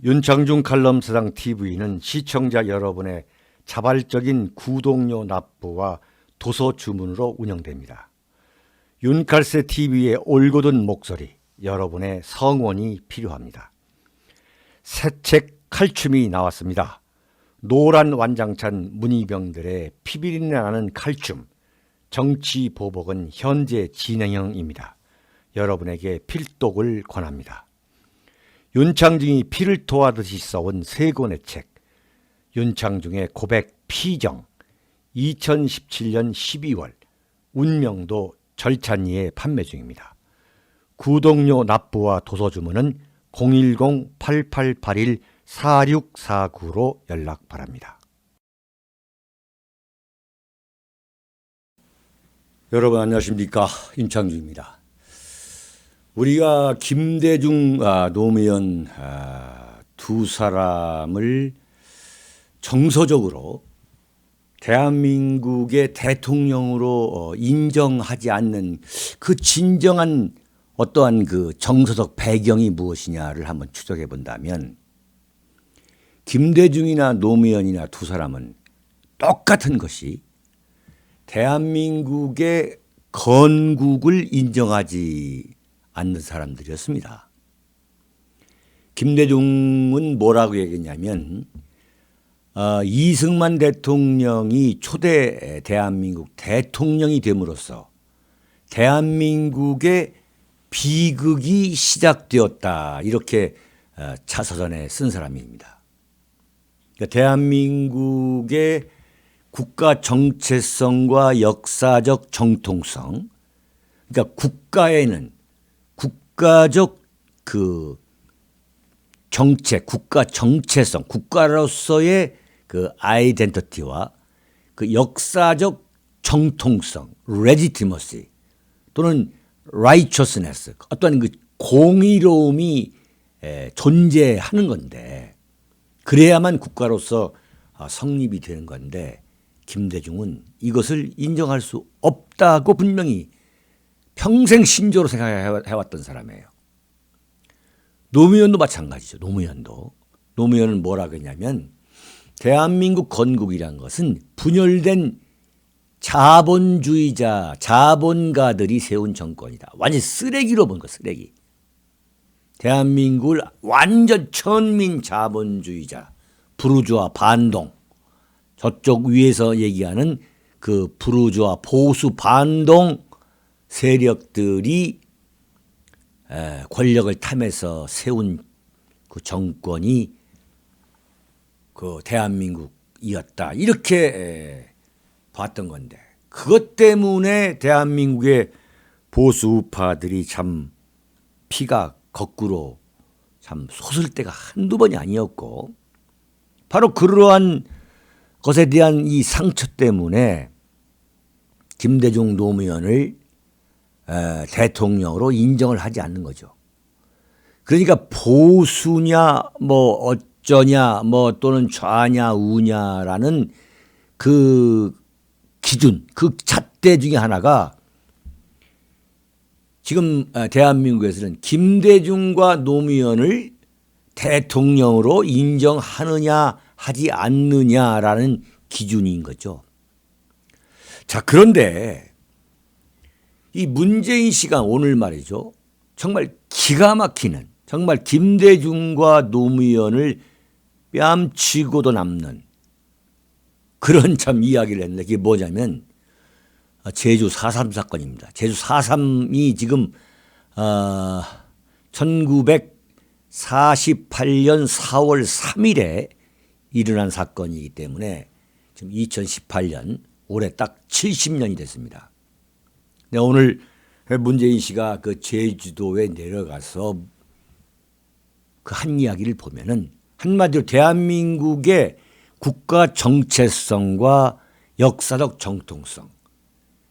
윤창중 칼럼사상 TV는 시청자 여러분의 자발적인 구독료 납부와 도서 주문으로 운영됩니다. 윤칼세 TV의 올곧은 목소리, 여러분의 성원이 필요합니다. 새 책 칼춤이 나왔습니다. 노란 완장찬 문희병들의 피비린내 나는 칼춤, 정치 보복은 현재 진행형입니다. 여러분에게 필독을 권합니다. 윤창중이 피를 토하듯이 써온 세 권의 책, 윤창중의 고백 피정, 2017년 12월, 운명도 절찬리에 판매 중입니다. 구독료 납부와 도서 주문은 010-8881-4649로 연락 바랍니다. 여러분 안녕하십니까? 윤창중입니다. 우리가 김대중, 노무현 두 사람을 정서적으로 대한민국의 대통령으로 인정하지 않는 그 진정한 어떠한 그 정서적 배경이 무엇이냐를 한번 추적해 본다면, 김대중이나 노무현이나 두 사람은 똑같은 것이 대한민국의 건국을 인정하지 않는 사람들이었습니다. 김대중은 뭐라고 얘기했냐면, 이승만 대통령이 초대 대한민국 대통령이 됨으로써 대한민국의 비극이 시작되었다, 이렇게 자서전에 쓴 사람입니다. 그러니까 대한민국의 국가 정체성과 역사적 정통성, 그러니까 국가에는 국가적 그 정체, 국가 정체성, 국가로서의 그 아이덴티티와 그 역사적 정통성, legitimacy 또는 righteousness, 어떤 그 공의로움이 존재하는 건데, 그래야만 국가로서 성립이 되는 건데, 김대중은 이것을 인정할 수 없다고 분명히 평생 신조로 생각해왔던 사람이에요. 노무현도 마찬가지죠. 노무현은 뭐라고 했냐면, 대한민국 건국이란 것은 분열된 자본주의자, 자본가들이 세운 정권이다. 완전 쓰레기로 본 거, 쓰레기. 대한민국을 완전 천민 자본주의자, 부르주아 반동, 저쪽 위에서 얘기하는 그 부르주아 보수 반동 세력들이 권력을 탐해서 세운 그 정권이 그 대한민국이었다, 이렇게 봤던 건데, 그것 때문에 대한민국의 보수 우파들이 참 피가 거꾸로 참 솟을 때가 한두 번이 아니었고, 바로 그러한 것에 대한 이 상처 때문에 김대중 노무현을 대통령으로 인정을 하지 않는 거죠. 그러니까 보수냐 뭐 어쩌냐 뭐 또는 좌냐 우냐라는 그 기준, 그 잣대 중에 하나가 지금 대한민국에서는 김대중과 노무현을 대통령으로 인정하느냐 하지 않느냐라는 기준인 거죠. 자, 그런데 이 문재인 씨가 오늘 말이죠, 정말 기가 막히는, 정말 김대중과 노무현을 뺨치고도 남는 그런 참 이야기를 했는데, 그게 뭐냐면 제주 4.3 사건입니다. 제주 4.3이 지금 1948년 4월 3일에 일어난 사건이기 때문에 지금 2018년 올해 딱 70년이 됐습니다. 네, 오늘 문재인 씨가 그 제주도에 내려가서 그 한 이야기를 보면은 한마디로 대한민국의 국가 정체성과 역사적 정통성,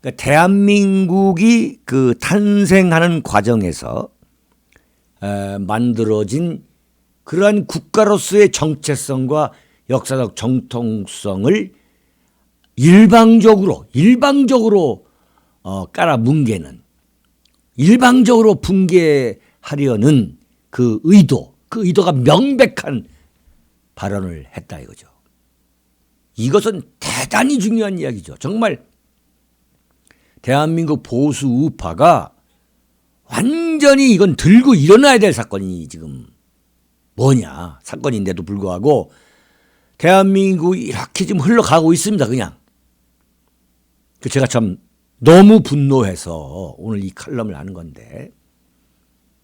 그러니까 대한민국이 그 탄생하는 과정에서 만들어진 그러한 국가로서의 정체성과 역사적 정통성을 일방적으로 깔아뭉개는, 일방적으로 붕괴하려는 그 의도, 그 의도가 명백한 발언을 했다 이거죠. 이것은 대단히 중요한 이야기죠. 정말 대한민국 보수 우파가 완전히 이건 들고 일어나야 될 사건이 지금 뭐냐 사건인데도 불구하고 대한민국이 이렇게 지금 흘러가고 있습니다. 그냥 제가 참 너무 분노해서 오늘 이 칼럼을 하는 건데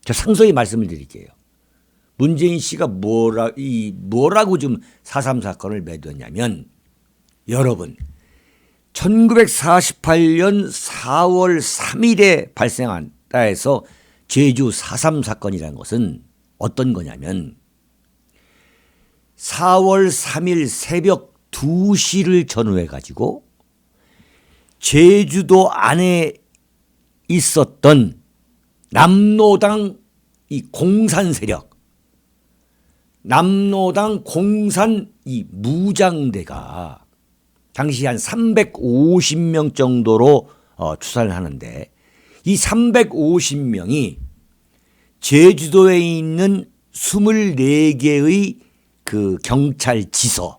제가 상세히 말씀을 드릴게요. 문재인 씨가 뭐라고 지금 4.3 사건을 매도했냐면 여러분 1948년 4월 3일에 발생한 따에서 제주 4.3 사건이라는 것은 어떤 거냐면 4월 3일 새벽 2시를 전후해 가지고 제주도 안에 있었던 남로당 이 공산 세력, 남로당 공산 이 무장대가 당시 한 350명 정도로 추산을 하는데 이 350명이 제주도에 있는 24개의 그 경찰지서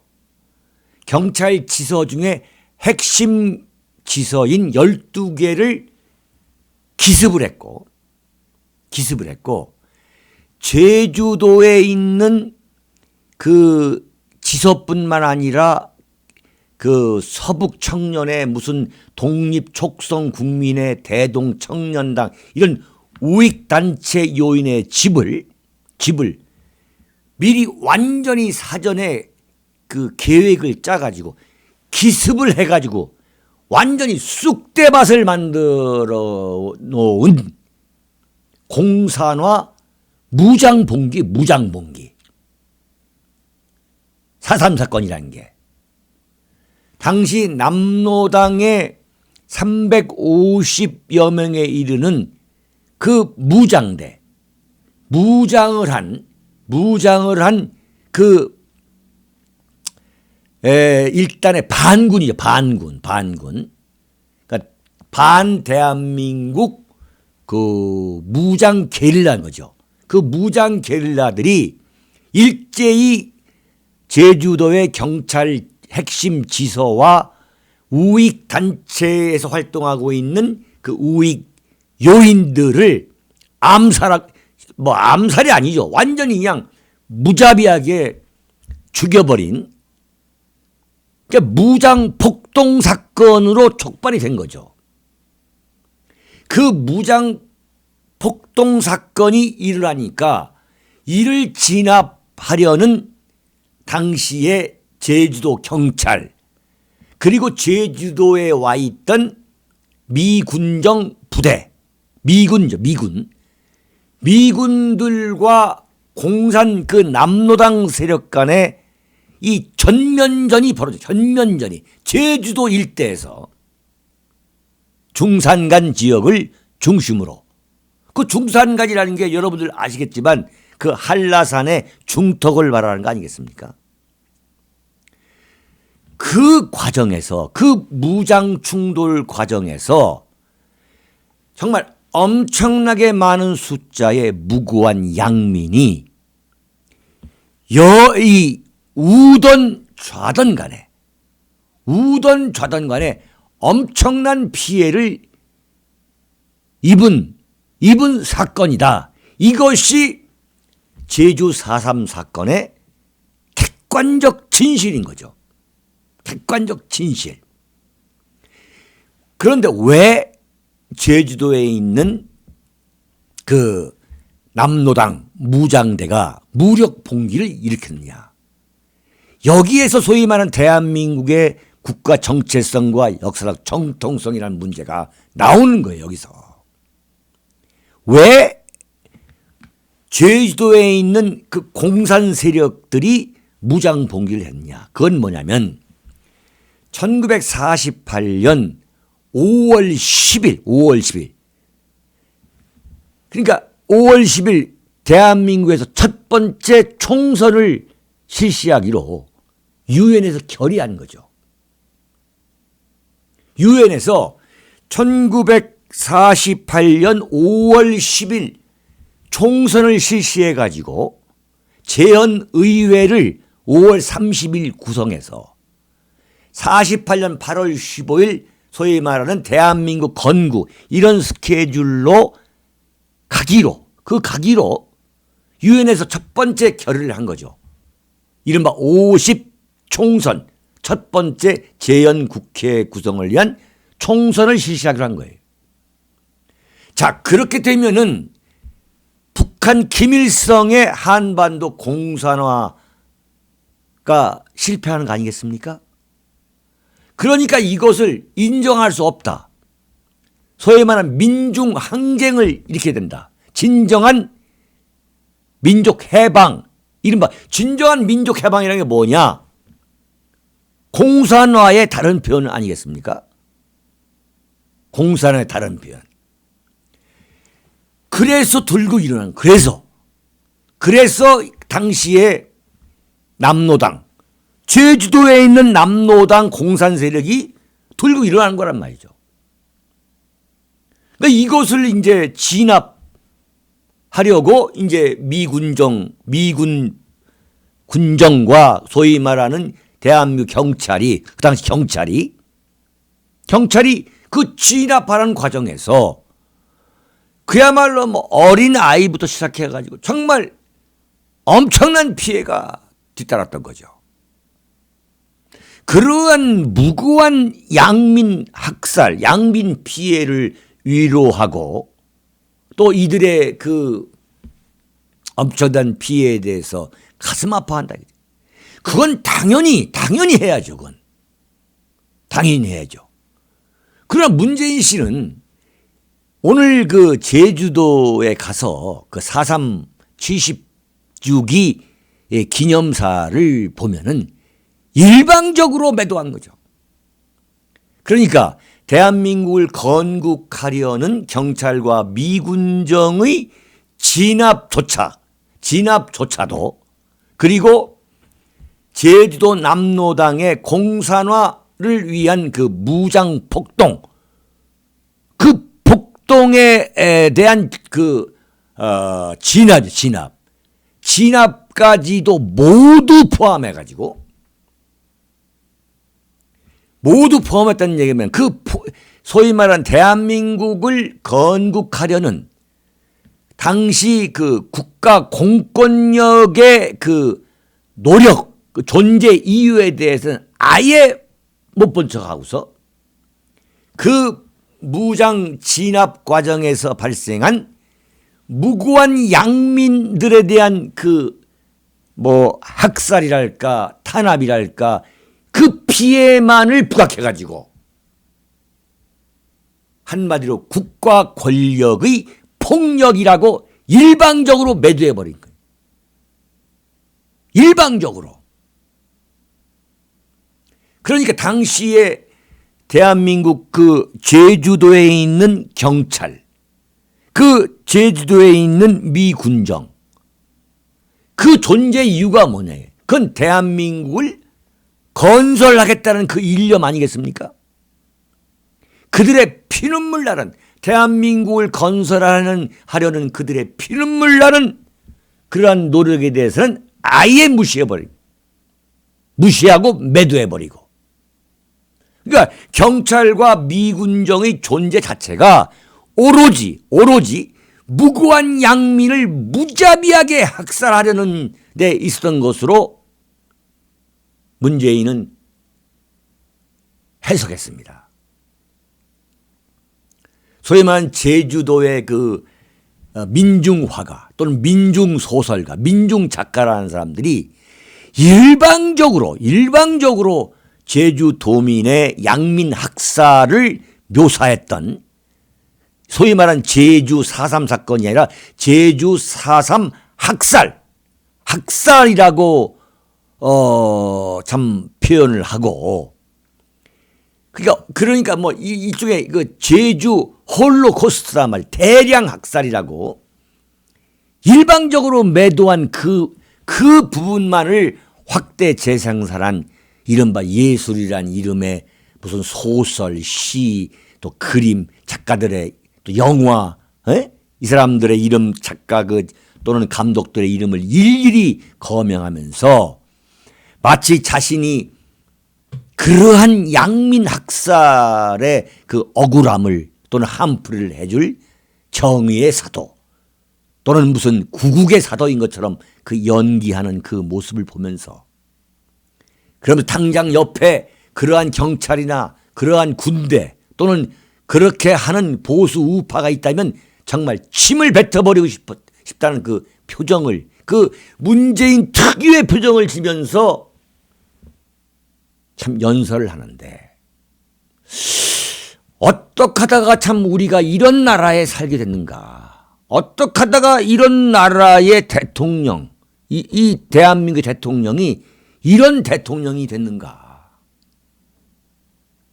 중에 핵심 지서인 12개를 기습을 했고 제주도에 있는 그 지서뿐만 아니라 그 서북 청년의 무슨 독립촉성 국민의 대동 청년당 이런 우익단체 요인의 집을 미리 완전히 사전에 그 계획을 짜가지고 기습을 해가지고 완전히 쑥대밭을 만들어 놓은 공산화 무장봉기 4.3 사건이라는 게 당시 남로당의 350여 명에 이르는 그 무장을 한 그 일단의 반군이죠. 반군. 그러니까 반 대한민국 그 무장 게릴라인 거죠. 그 무장 게릴라들이 일제히 제주도의 경찰 핵심 지서와 우익 단체에서 활동하고 있는 그 우익 요인들을 암살이 아니죠. 완전히 그냥 무자비하게 죽여버린 그러니까 무장 폭동 사건으로 촉발이 된 거죠. 그 무장 폭동 사건이 일어나니까 이를 진압하려는 당시의 제주도 경찰 그리고 제주도에 와 있던 미군정 부대 미군들과 공산 그 남로당 세력 간의 이 전면전이 제주도 일대에서 중산간 지역을 중심으로 그 중산간이라는 게 여러분들 아시겠지만 그 한라산의 중턱을 말하는 거 아니겠습니까? 그 과정에서 그 무장 충돌 과정에서 정말 엄청나게 많은 숫자의 무고한 양민이 우던 좌던 간에 엄청난 피해를 입은 사건이다. 이것이 제주 4.3 사건의 객관적 진실인 거죠. 객관적 진실. 그런데 왜 제주도에 있는 그 남로당 무장대가 무력 봉기를 일으켰느냐. 여기에서 소위 말하는 대한민국의 국가 정체성과 역사적 정통성이라는 문제가 나오는 거예요. 여기서. 왜 제주도에 있는 그 공산 세력들이 무장 봉기를 했냐. 그건 뭐냐면 1948년 5월 10일 그러니까 5월 10일 대한민국에서 첫 번째 총선을 실시하기로 유엔에서 결의한 거죠. 유엔에서 1948년 5월 10일 총선을 실시해 가지고 제헌의회를 5월 30일 구성해서 48년 8월 15일 소위 말하는 대한민국 건국 이런 스케줄로 가기로 유엔에서 첫 번째 결의를 한 거죠. 이른바 50 총선 첫 번째 제헌국회 구성을 위한 총선을 실시하기로 한 거예요. 자, 그렇게 되면은 북한 김일성의 한반도 공산화가 실패하는 거 아니겠습니까? 그러니까 이것을 인정할 수 없다. 소위 말하는 민중 항쟁을 일으켜야 된다. 진정한 민족 해방, 이른바 진정한 민족 해방이라는 게 뭐냐? 공산화의 다른 표현 아니겠습니까? 공산화의 다른 표현. 그래서 들고 일어난, 그래서 당시에 남로당, 제주도에 있는 남로당 공산 세력이 들고 일어난 거란 말이죠. 그러니까 이것을 이제 진압하려고 이제 미군 군정과 소위 말하는 대한민국 경찰이, 그 당시 경찰이 그 진압하는 과정에서 그야말로 뭐 어린 아이부터 시작해가지고 정말 엄청난 피해가 뒤따랐던 거죠. 그러한 무고한 양민 학살, 양민 피해를 위로하고 또 이들의 그 엄청난 피해에 대해서 가슴 아파한다. 그건 당연히 해야죠. 그건 당연히 해야죠. 그러나 문재인 씨는 오늘 그 제주도에 가서 그 4.3 70주기 기념사를 보면은 일방적으로 매도한 거죠. 그러니까 대한민국을 건국하려는 경찰과 미군정의 진압조차도 그리고 제주도 남로당의 공산화를 위한 그 무장 폭동, 그 폭동에 대한 그 진압까지도 모두 포함했다는 얘기면 그 소위 말하는 대한민국을 건국하려는 당시 그 국가 공권력의 그 노력, 그 존재 이유에 대해서는 아예 못 본 척하고서 그 무장 진압 과정에서 발생한 무고한 양민들에 대한 그 뭐 학살이랄까 탄압이랄까 그 피해만을 부각해가지고 한마디로 국가 권력의 폭력이라고 일방적으로 매도해버린 거예요. 일방적으로. 그러니까 당시에 대한민국 그 제주도에 있는 경찰, 그 제주도에 있는 미군정, 그 존재 이유가 뭐냐? 그건 대한민국을 건설하겠다는 그 일념 아니겠습니까? 그들의 피눈물 나는 대한민국을 건설하려는 그들의 피눈물 나는 그러한 노력에 대해서는 아예 무시하고 매도해버리고. 그러니까 경찰과 미군정의 존재 자체가 오로지 무고한 양민을 무자비하게 학살하려는 데 있었던 것으로 문재인은 해석했습니다. 소위 말하는 제주도의 그 민중화가 또는 민중소설가, 민중작가라는 사람들이 일방적으로 제주도민의 양민 학살을 묘사했던 소위 말하는 제주 4.3 사건이 아니라 제주 4.3 학살이라고 참 표현을 하고, 그러니까 뭐 이쪽에 그 제주 홀로코스트란 말, 대량 학살이라고 일방적으로 매도한 그 부분만을 확대 재생산한 이른바 예술이란 이름의 무슨 소설, 시, 또 그림, 작가들의 또 영화, 이 사람들의 이름 작가 그 또는 감독들의 이름을 일일이 거명하면서 마치 자신이 그러한 양민 학살의 그 억울함을 또는 한풀이를 해줄 정의의 사도 또는 무슨 구국의 사도인 것처럼 그 연기하는 그 모습을 보면서, 그러면 당장 옆에 그러한 경찰이나 그러한 군대 또는 그렇게 하는 보수 우파가 있다면 정말 침을 뱉어버리고 싶다는 그 표정을, 그 문재인 특유의 표정을 지면서 참 연설을 하는데, 어떻게 하다가 참 우리가 이런 나라에 살게 됐는가, 어떻게 하다가 이런 나라의 대통령, 이 대한민국 대통령이 이런 대통령이 됐는가.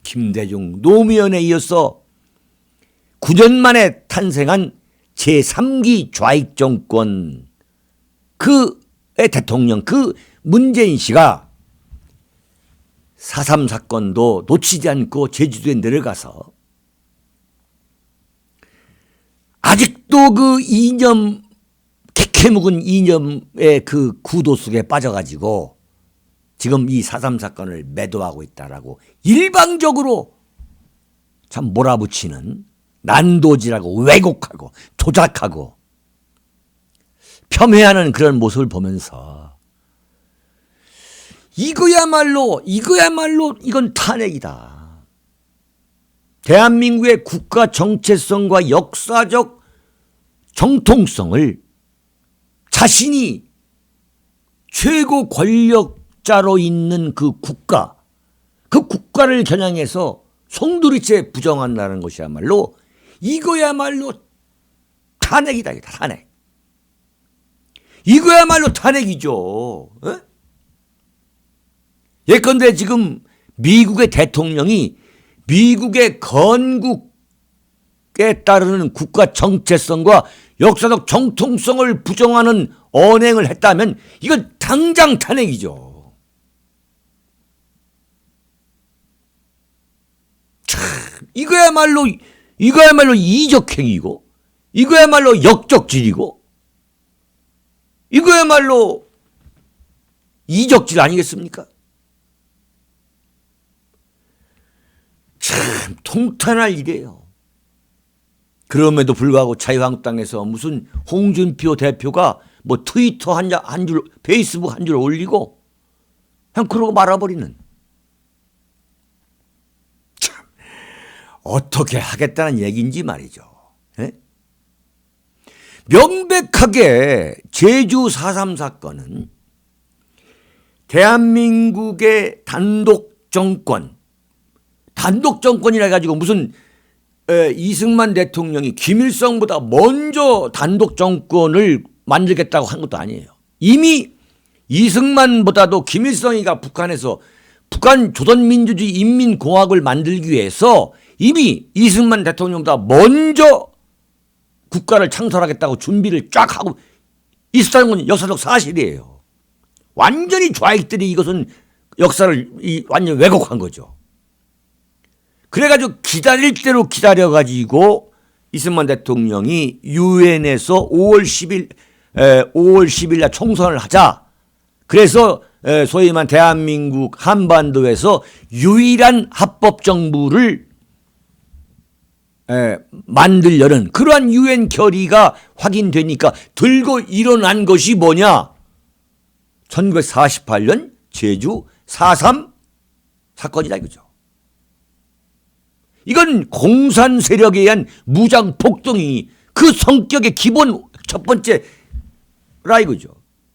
김대중 노무현에 이어서 9년 만에 탄생한 제3기 좌익 정권 그의 대통령, 그 문재인 씨가 4.3 사건도 놓치지 않고 제주도에 내려가서 아직도 그 이념, 캐캐 묵은 이념의 그 구도 속에 빠져가지고 지금 이 4.3 사건을 매도하고 있다라고 일방적으로 참 몰아붙이는, 난도질하고 왜곡하고 조작하고 폄훼하는 그런 모습을 보면서 이거야말로 이건 탄핵이다. 대한민국의 국가 정체성과 역사적 정통성을 자신이 최고 권력자로 있는 그 국가를 겨냥해서 송두리째 부정한다는 것이야말로 이거야말로 탄핵이다. 탄핵. 이거야말로 탄핵이죠. 어? 예컨대 지금 미국의 대통령이 미국의 건국에 따르는 국가 정체성과 역사적 정통성을 부정하는 언행을 했다면 이건 당장 탄핵이죠. 참, 이거야말로 이적행위고, 이거야말로 역적질이고, 이거야말로 이적질 아니겠습니까? 참 통탄할 일이에요. 그럼에도 불구하고 자유한국당에서 무슨 홍준표 대표가 뭐 트위터 한 줄, 페이스북 한 줄 올리고 그냥 그러고 말아버리는, 참 어떻게 하겠다는 얘기인지 말이죠. 에? 명백하게 제주 4.3 사건은 대한민국의 단독 정권이라 해가지고 무슨 이승만 대통령이 김일성보다 먼저 단독 정권을 만들겠다고 한 것도 아니에요. 이미 이승만보다도 김일성이가 북한에서 북한 조선민주주의 인민공화국을 만들기 위해서 이미 이승만 대통령보다 먼저 국가를 창설하겠다고 준비를 쫙 하고 있었다는 건 역사적 사실이에요. 완전히 좌익들이 이것은 역사를 완전 왜곡한 거죠. 그래가지고 기다릴 대로 기다려가지고 이승만 대통령이 유엔에서 5월 10일 날 총선을 하자. 그래서 소위 말한 대한민국 한반도에서 유일한 합법정부를 만들려는 그러한 유엔 결의가 확인되니까 들고 일어난 것이 뭐냐? 1948년 제주 4.3 사건이다 이거죠. 이건 공산 세력에 의한 무장 폭동이 그 성격의 기본 첫 번째라 이거죠.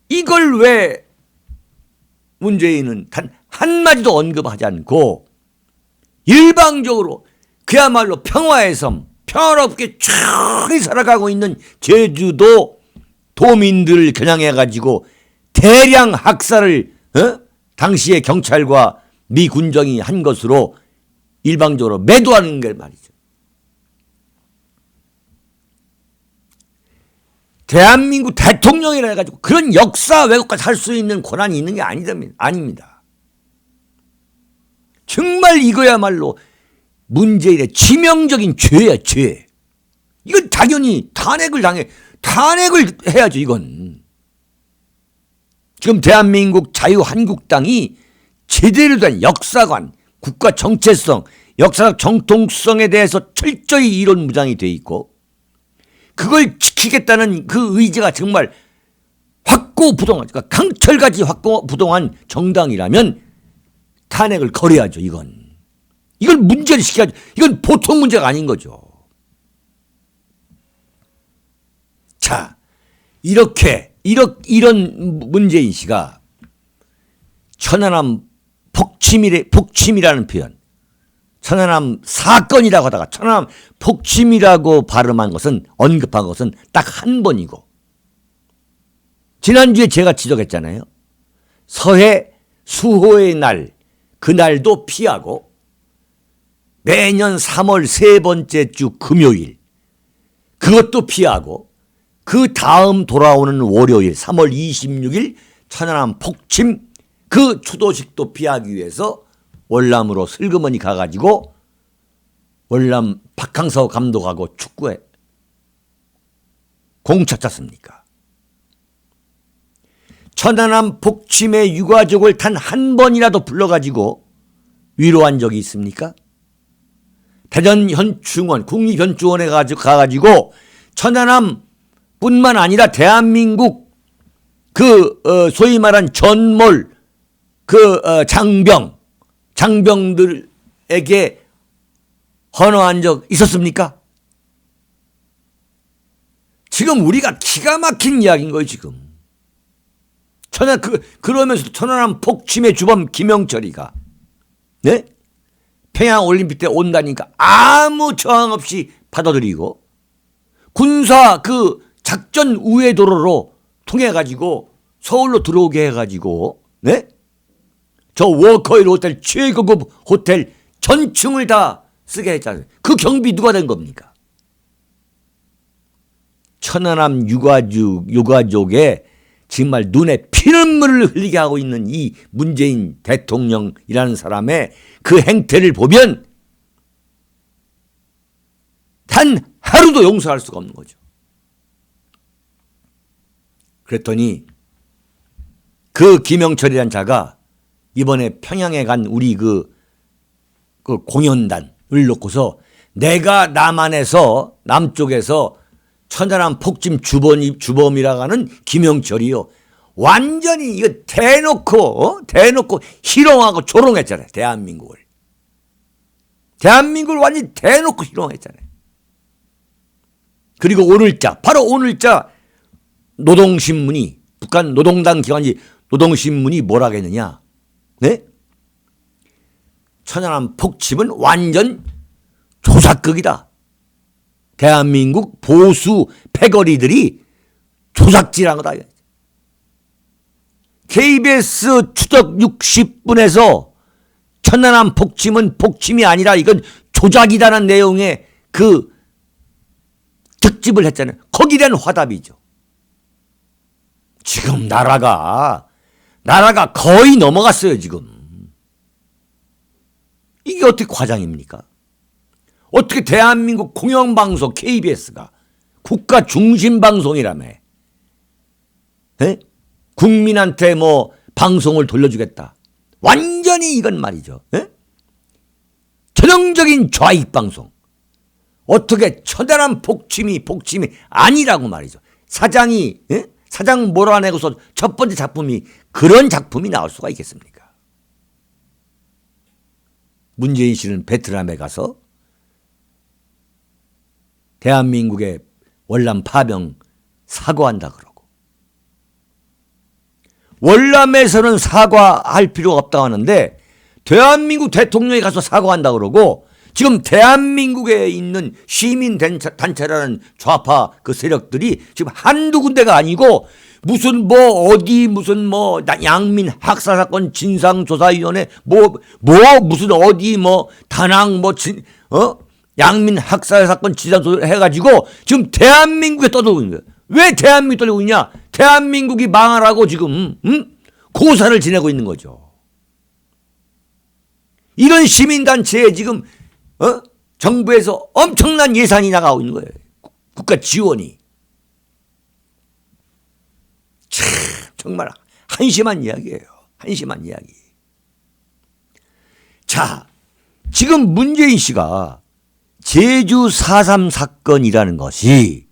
이걸 왜 문재인은 단 한마디도 언급하지 않고 일방적으로 그야말로 평화의 섬, 평화롭게 쭉 살아가고 있는 제주도 도민들을 겨냥해가지고 대량 학살을 당시의 경찰과 미 군정이 한 것으로 일방적으로 매도하는 게 말이죠. 대한민국 대통령이라 해가지고 그런 역사 왜곡까지 할 수 있는 권한이 있는 게 아닙니다. 정말 이거야말로 문재인의 치명적인 죄야, 죄. 이건 당연히 탄핵을 해야죠, 이건. 지금 대한민국 자유한국당이 제대로 된 역사관, 국가 정체성, 역사적 정통성에 대해서 철저히 이론 무장이 돼 있고 그걸 지키겠다는 그 의지가 정말 확고부동한, 그러니까 강철같이 확고부동한 정당이라면 탄핵을 거려야죠, 이건. 이걸 문제를 시켜야죠. 이건 보통 문제가 아닌 거죠. 자, 이런 문재인 씨가 천안함 폭침이라는 표현, 천안함 사건이라고 하다가 천안함 폭침이라고 언급한 것은 딱 한 번이고, 지난주에 제가 지적했잖아요. 서해 수호의 날, 그날도 피하고 매년 3월 세 번째 주 금요일 그것도 피하고 그 다음 돌아오는 월요일 3월 26일 천안함 폭침 그 추도식도 피하기 위해서 월남으로 슬그머니 가가지고 월남 박항서 감독하고 축구에 공차 찼습니까? 천안함 폭침의 유가족을 단 한 번이라도 불러가지고 위로한 적이 있습니까? 대전 현충원, 국립현충원에 가가지고 천안함 뿐만 아니라 대한민국 소위 말한 전몰 장병들에게 헌화한 적 있었습니까? 지금 우리가 기가 막힌 이야기인 거예요, 지금. 그러면서 천안함 폭침의 주범 김영철이가, 네? 평양 올림픽 때 온다니까 아무 저항 없이 받아들이고, 군사 작전 우회 도로로 통해가지고 서울로 들어오게 해가지고, 네? 저 워커힐 호텔 최고급 호텔 전층을 다 쓰게 했잖아요. 그 경비 누가 된 겁니까? 천안함 유가족의 정말 눈에 피눈물을 흘리게 하고 있는 이 문재인 대통령이라는 사람의 그 행태를 보면 단 하루도 용서할 수가 없는 거죠. 그랬더니 그 김영철이라는 자가 이번에 평양에 간 우리 그 공연단을 놓고서 내가 남쪽에서 천안함 폭침 주범이라고 하는 김영철이요. 완전히 이거 대놓고 희롱하고 조롱했잖아요. 대한민국을 완전히 대놓고 희롱했잖아요. 그리고 바로 오늘자 노동신문이, 북한 노동당 기관지 노동신문이 뭐라고 했느냐. 네? 천안함 폭침은 완전 조작극이다. 대한민국 보수 패거리들이 조작질한 거다. KBS 추적 60분에서 천안함 폭침은 폭침이 아니라 이건 조작이다는 내용의 그 특집을 했잖아요. 거기에 대한 화답이죠. 지금 나라가 거의 넘어갔어요, 지금. 이게 어떻게 과장입니까? 어떻게 대한민국 공영방송 KBS가 국가 중심방송이라며, 에? 국민한테 방송을 돌려주겠다. 완전히 이건 말이죠. 에? 전형적인 좌익방송. 어떻게 천안함 폭침이 아니라고 말이죠. 사장 몰아내고서 첫 번째 작품이 그런 작품이 나올 수가 있겠습니까? 문재인 씨는 베트남에 가서 대한민국의 월남 파병 사과한다 그러고, 월남에서는 사과할 필요가 없다고 하는데 대한민국 대통령이 가서 사과한다 그러고, 지금 대한민국에 있는 시민 단체라는 좌파 그 세력들이 지금 한두 군데가 아니고 무슨 양민 학살 사건 진상조사위원회 무슨 다낭 양민 학살 사건 진상조사 해가지고 지금 대한민국에 떠들고 있는 거예요. 왜 대한민국이 떠들고 있냐? 대한민국이 망하라고 지금 고사를 지내고 있는 거죠. 이런 시민단체에 지금 정부에서 엄청난 예산이 나가고 있는 거예요. 국가 지원이. 참 정말 한심한 이야기예요. 한심한 이야기. 자, 지금 문재인 씨가 제주 4.3 사건이라는 것이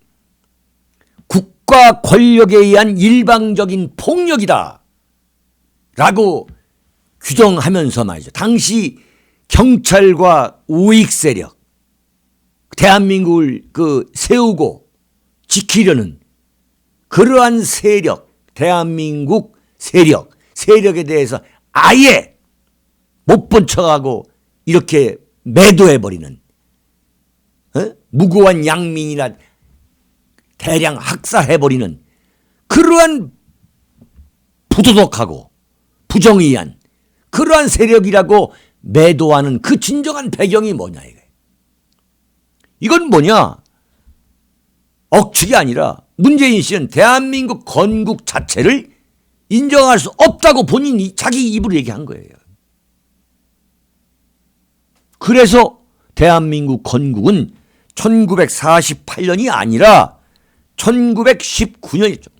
국가 권력에 의한 일방적인 폭력이다 라고 규정하면서 말이죠. 당시 경찰과 우익 세력, 대한민국을 세우고 지키려는 그러한 세력, 대한민국 세력에 대해서 아예 못 본 척하고 이렇게 매도해버리는, 무고한 양민이나 대량 학살해버리는 그러한 부도덕하고 부정의한 그러한 세력이라고 매도하는 그 진정한 배경이 뭐냐 이거예요. 이건 뭐냐? 억측이 아니라 문재인 씨는 대한민국 건국 자체를 인정할 수 없다고 본인이 자기 입으로 얘기한 거예요. 그래서 대한민국 건국은 1948년이 아니라 1919년이죠.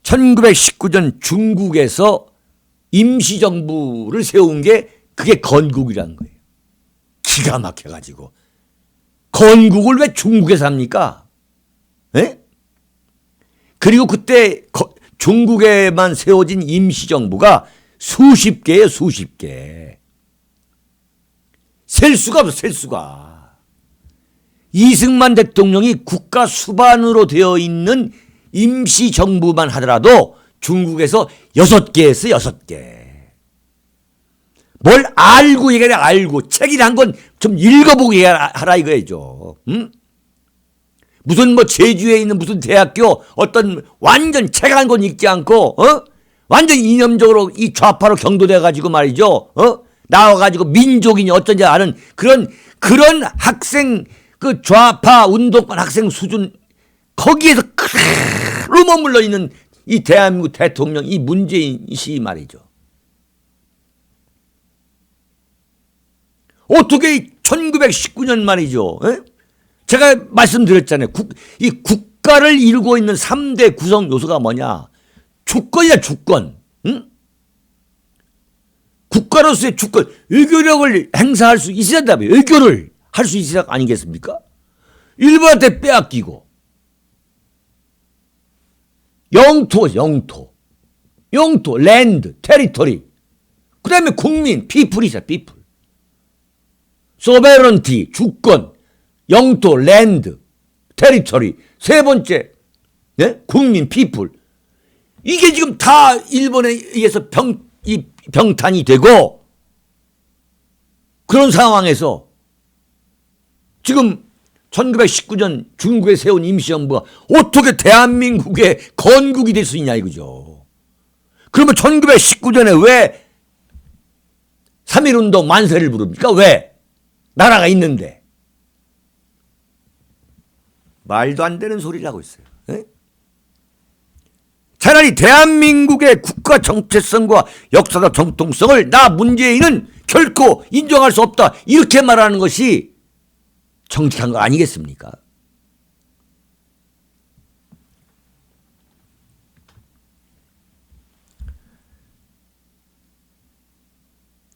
1919년 중국에서 임시정부를 세운 게 그게 건국이라는 거예요. 기가 막혀가지고. 건국을 왜 중국에서 합니까? 에? 그리고 그때 중국에만 세워진 임시정부가 수십 개예요, 수십 개. 셀 수가 없어, 셀 수가. 이승만 대통령이 국가 수반으로 되어 있는 임시정부만 하더라도 중국에서 6개 했어요, 6개. 뭘 알고 얘기해, 알고. 책이란 건 좀 읽어보고 얘기하라 이거죠. 응? 무슨 제주에 있는 무슨 대학교 어떤 완전 책 한 권 읽지 않고, 완전 이념적으로 이 좌파로 경도돼가지고 말이죠. 나와가지고 민족이니 어쩐지 아는 그런 학생, 그 좌파 운동권 학생 수준, 거기에서 그대로 머물러 있는 이 대한민국 대통령, 이 문재인 씨 말이죠. 어떻게 1919년 말이죠. 에? 제가 말씀드렸잖아요. 이 국가를 이루고 있는 3대 구성 요소가 뭐냐. 주권이야, 주권. 응? 국가로서의 주권, 외교력을 행사할 수 있어야 된다며. 외교를 할 수 있어야 아니겠습니까? 일본한테 빼앗기고. 영토, 랜드, 테리토리. 그 다음에 국민, 피플이죠, 피플. 소베런티, 주권, 영토, 랜드, 테리토리. 세 번째, 네? 국민, 피플. 이게 지금 다 일본에 의해서 병탄이 되고, 그런 상황에서 지금 1919년 중국에 세운 임시정부가 어떻게 대한민국의 건국이 될 수 있냐 이거죠. 그러면 1919년에 왜 3.1운동 만세를 부릅니까? 왜? 나라가 있는데. 말도 안 되는 소리를 하고 있어요. 에? 차라리 대한민국의 국가 정체성과 역사적 정통성을 나 문재인은 결코 인정할 수 없다. 이렇게 말하는 것이 정직한 거 아니겠습니까?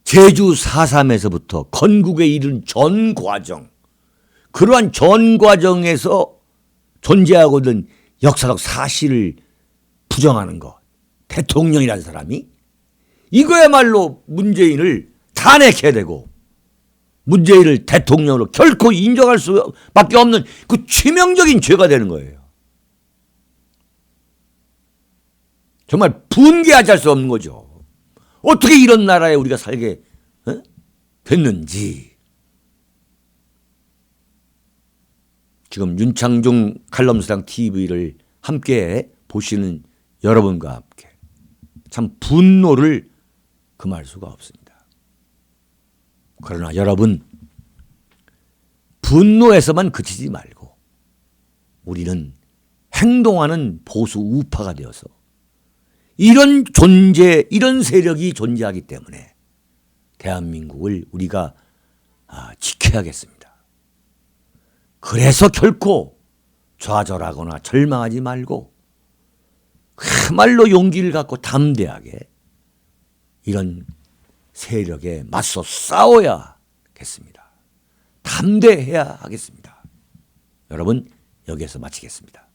제주 4.3에서부터 건국에 이른 전 과정, 그러한 전 과정에서 존재하고 있는 역사적 사실을 부정하는 것, 대통령이라는 사람이 이거야말로 문재인을 탄핵해야 되고 문재인을 대통령으로 결코 인정할 수밖에 없는 그 치명적인 죄가 되는 거예요. 정말 분개하지 할 수 없는 거죠. 어떻게 이런 나라에 우리가 살게 됐는지. 지금 윤창중 칼럼스랑 TV를 함께 보시는 여러분과 함께 참 분노를 금할 수가 없습니다. 그러나 여러분, 분노에서만 그치지 말고 우리는 행동하는 보수 우파가 되어서 이런 존재, 이런 세력이 존재하기 때문에 대한민국을 우리가 지켜야겠습니다. 그래서 결코 좌절하거나 절망하지 말고 그야말로 용기를 갖고 담대하게 이런 세력에 맞서 싸워야겠습니다. 담대해야 하겠습니다. 여러분, 여기에서 마치겠습니다.